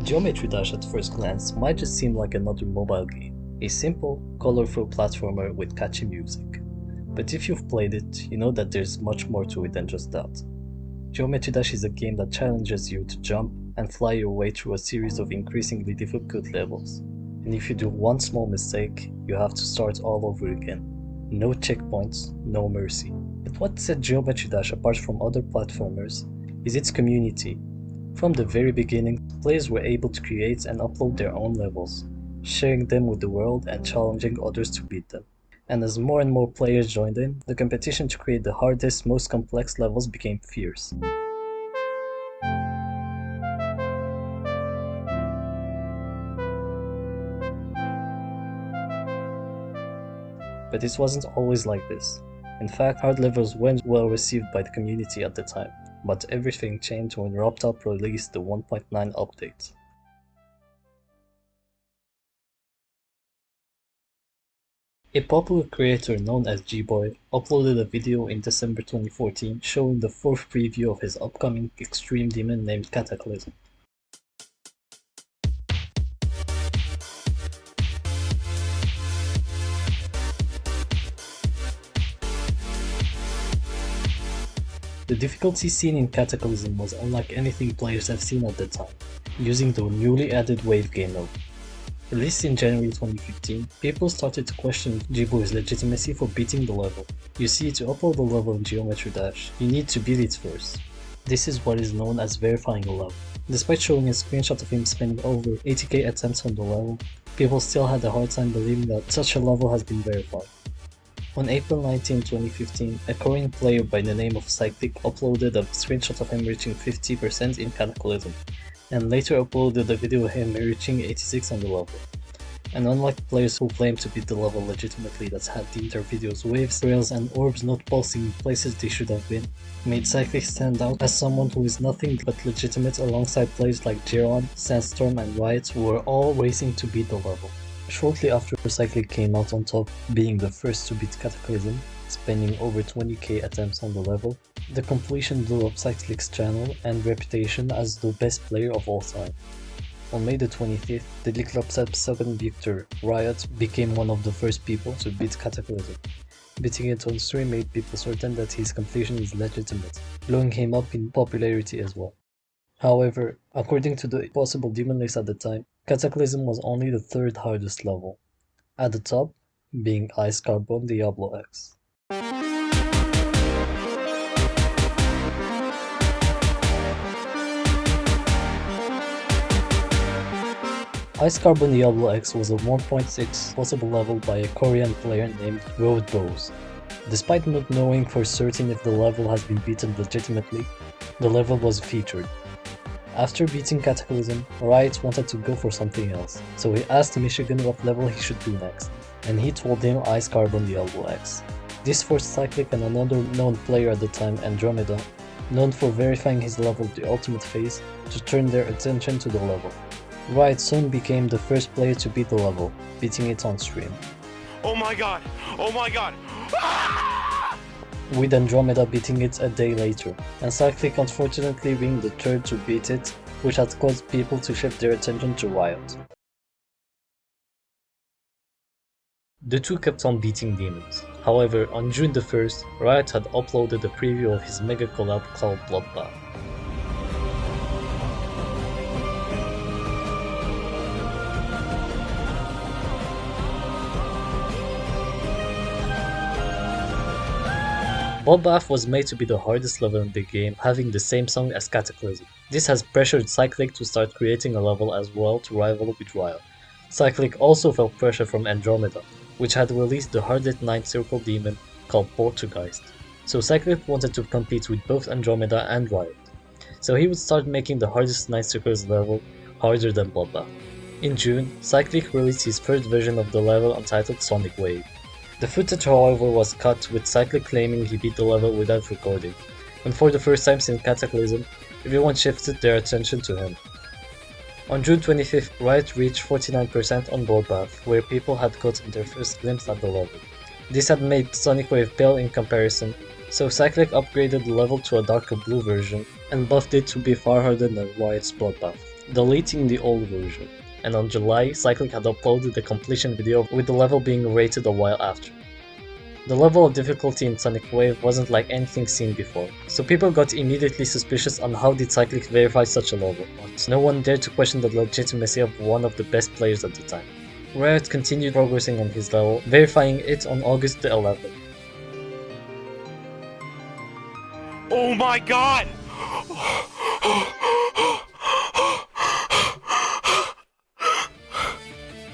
Geometry Dash at first glance might just seem like another mobile game, a simple, colorful platformer with catchy music. But if you've played it, you know that there's much more to it than just that. Geometry Dash is a game that challenges you to jump and fly your way through a series of increasingly difficult levels. And if you do one small mistake, you have to start all over again. No checkpoints, no mercy. But what set Geometry Dash apart from other platformers is its community. From the very beginning, players were able to create and upload their own levels, sharing them with the world and challenging others to beat them. And as more and more players joined in, the competition to create the hardest, most complex levels became fierce. But it wasn't always like this. In fact, hard levels weren't well received by the community at the time, but everything changed when RobTop released the 1.9 update. A popular creator known as G-Boy uploaded a video in December 2014 showing the fourth preview of his upcoming extreme demon named Cataclysm. The difficulty seen in Cataclysm was unlike anything players have seen at the time, using the newly added Wave game mode. Released in January 2015, people started to question G-Boy's legitimacy for beating the level. You see, to upload a level in Geometry Dash, you need to beat it first. This is what is known as verifying a level. Despite showing a screenshot of him spending over 80k attempts on the level, people still had a hard time believing that such a level has been verified. On April 19, 2015, a Korean player by the name of Cyclic uploaded a screenshot of him reaching 50% in Cataclysm, and later uploaded a video of him reaching 86 on the level. And unlike players who claim to beat the level legitimately that had the entire video's waves, rails and orbs not pulsing in places they should have been, made Cyclic stand out as someone who is nothing but legitimate alongside players like Jiron, Sandstorm and Riot who were all racing to beat the level. Shortly after Cyclic came out on top, being the first to beat Cataclysm, spending over 20k attempts on the level, the completion blew up Cyclic's channel and reputation as the best player of all time. On May the 25th, the League Club's second victor, Riot, became one of the first people to beat Cataclysm. Beating it on stream made people certain that his completion is legitimate, blowing him up in popularity as well. However, according to the possible demon list at the time, Cataclysm was only the third hardest level, at the top being Carbon Diablo X. Carbon Diablo X was a 1.6 possible level by a Korean player named Roadbose. Despite not knowing for certain if the level has been beaten legitimately, the level was featured. After beating Cataclysm, Riot wanted to go for something else, so he asked Michigan what level he should do next, and he told him Carbon Diablo X. This forced Cyclic and another known player at the time, Andromeda, known for verifying his level the ultimate phase, to turn their attention to the level. Riot soon became the first player to beat the level, beating it on stream. Oh my god! Oh my god! Ah! With Andromeda beating it a day later, and Cyclic unfortunately being the third to beat it, which had caused people to shift their attention to Riot. The two kept on beating demons. However, on June the 1st, Riot had uploaded a preview of his mega collab called Bloodbath. Bloodbath was made to be the hardest level in the game, having the same song as Cataclysm. This has pressured Cyclic to start creating a level as well to rival with Riot. Cyclic also felt pressure from Andromeda, which had released the hardest 9th circle demon called Poltergeist. So Cyclic wanted to compete with both Andromeda and Riot. So he would start making the hardest 9th circles level harder than Bloodbath. In June, Cyclic released his first version of the level entitled Sonic Wave. The footage, however, was cut with Cyclic claiming he beat the level without recording, and for the first time since Cataclysm, everyone shifted their attention to him. On June 25th, Riot reached 49% on Bloodbath, where people had gotten their first glimpse at the level. This had made Sonic Wave pale in comparison, so Cyclic upgraded the level to a darker blue version and buffed it to be far harder than Riot's Bloodbath. deleting the old version, and on July, Cyclic had uploaded the completion video with the level being rated a while after. The level of difficulty in Sonic Wave wasn't like anything seen before, so people got immediately suspicious on how did Cyclic verify such a level, but no one dared to question the legitimacy of one of the best players at the time. Riot continued progressing on his level, verifying it on August the 11th. Oh my god!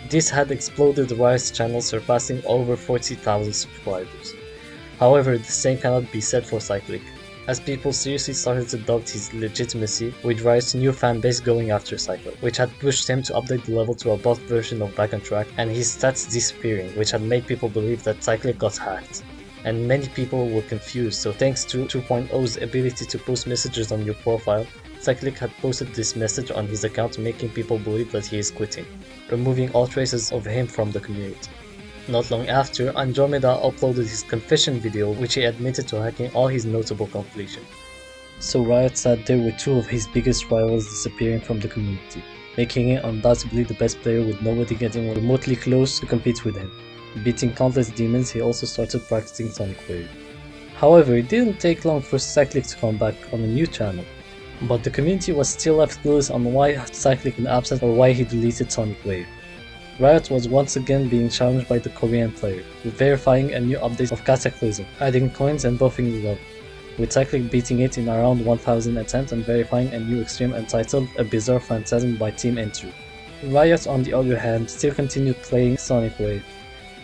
This had exploded Riot's channel, surpassing over 40,000 subscribers. However, the same cannot be said for Cyclic, as people seriously started to doubt his legitimacy, with Riot's new fanbase going after Cyclic, which had pushed him to update the level to a bot version of Back on Track, and his stats disappearing, which had made people believe that Cyclic got hacked. And many people were confused, so thanks to 2.0's ability to post messages on your profile, Cyclic had posted this message on his account, making people believe that he is quitting, removing all traces of him from the community. Not long after, Andromeda uploaded his confession video, which he admitted to hacking all his notable completions. So Riot said there were two of his biggest rivals disappearing from the community, making him undoubtedly the best player with nobody getting remotely close to compete with him. Beating countless demons, he also started practicing Sonic Wave. However, it didn't take long for Cyclic to come back on a new channel, but the community was still left clueless on why Cyclic was absent or why he deleted Sonic Wave. Riot was once again being challenged by the Korean player, verifying a new update of Cataclysm, adding coins and buffing the level, with Cyclic beating it in around 1000 attempts and verifying a new extreme entitled A Bizarre Phantasm by Team Entry. Riot, on the other hand, still continued playing Sonic Wave,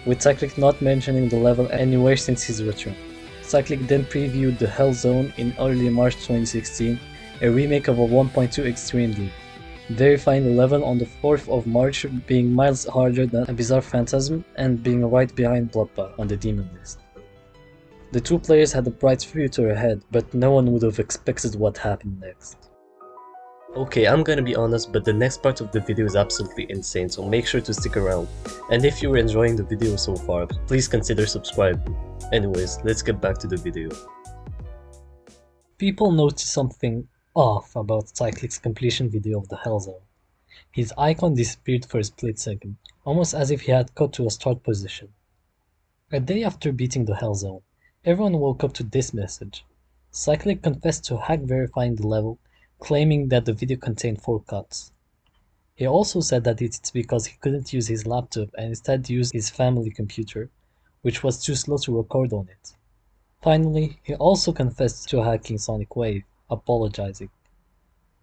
with Cyclic not mentioning the level anywhere since his return. Cyclic then previewed the Hell Zone in early March 2016, a remake of a 1.2 Extreme League, verifying the level on the 4th of March being miles harder than A Bizarre Phantasm and being right behind Bloodbath on the demon list. The two players had a bright future ahead, but no one would have expected what happened next. Okay, I'm gonna be honest, but the next part of the video is absolutely insane, so make sure to stick around. And if you were enjoying the video so far, please consider subscribing. Anyways, let's get back to the video. People noticed something off about Cyclic's completion video of the Hell Zone. His icon disappeared for a split second, almost as if he had cut to a start position. A day after beating the Hell Zone, everyone woke up to this message. Cyclic confessed to hack verifying the level, claiming that the video contained 4 cuts. He also said that it's because he couldn't use his laptop and instead used his family computer, which was too slow to record on it. Finally, he also confessed to hacking Sonic Wave, apologizing.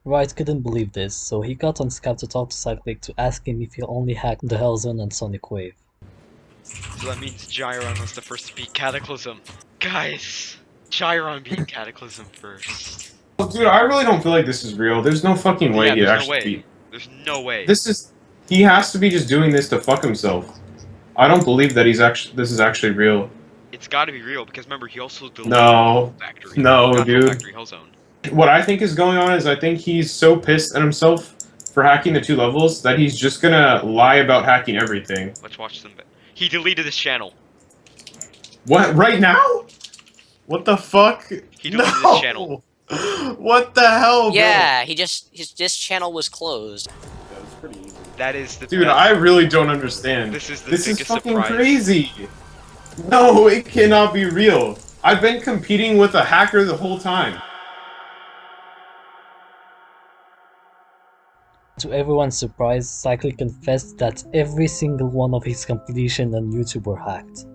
Riot couldn't believe this, so he got on Skype to talk to Cyclic to ask him if he only hacked the Hell Zone and Sonic Wave. So that means Gyron was the first to beat Cataclysm. Guys, Gyron beat Cataclysm first. Dude, I really don't feel like this is real. There's no fucking way Yeah, he there's no actually way. beat. There's no way. He has to be just doing this to fuck himself. I don't believe that this is actually real. It's gotta be real, because remember, he also deleted No. Factory. No, Not dude. Factory, Hellzone. What I think is going on is I think he's so pissed at himself for hacking the 2 levels that he's just gonna lie about hacking everything. Let's watch some. He deleted his channel. What? Right now? What the fuck? He deleted his channel. What the hell, bro? Yeah, this channel was closed. That is the Dude, best. I really don't understand. This is the This is biggest fucking surprise. crazy. No, it cannot be real. I've been competing with a hacker the whole time. To everyone's surprise, Cyclic confessed that every single one of his completions on YouTube were hacked,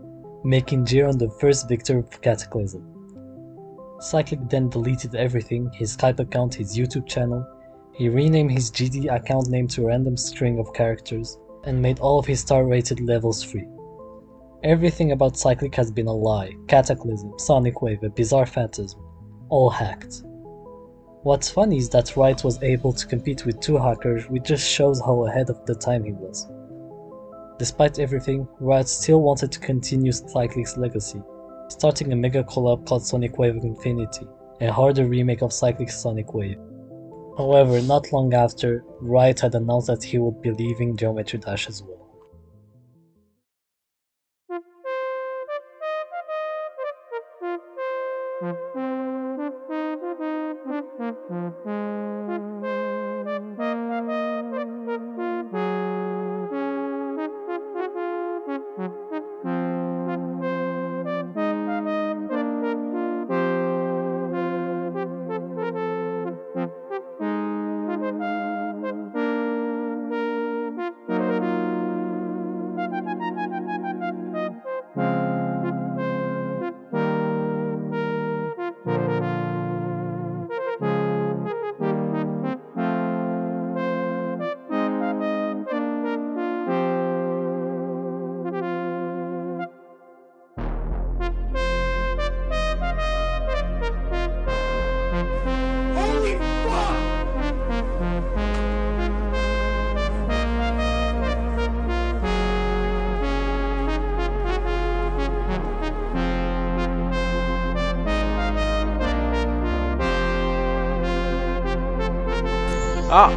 making Jiron the first victor of Cataclysm. Cyclic then deleted everything, his Skype account, his YouTube channel, he renamed his GD account name to a random string of characters, and made all of his star rated levels free. Everything about Cyclic has been a lie, Cataclysm, Sonic Wave, A Bizarre Phantasm, all hacked. What's funny is that Riot was able to compete with 2 hackers, which just shows how ahead of the time he was. Despite everything, Riot still wanted to continue Cyclic's legacy, starting a mega collab called Sonic Wave Infinity, a harder remake of Cyclic's Sonic Wave. However, not long after, Riot had announced that he would be leaving Geometry Dash as well. Ah.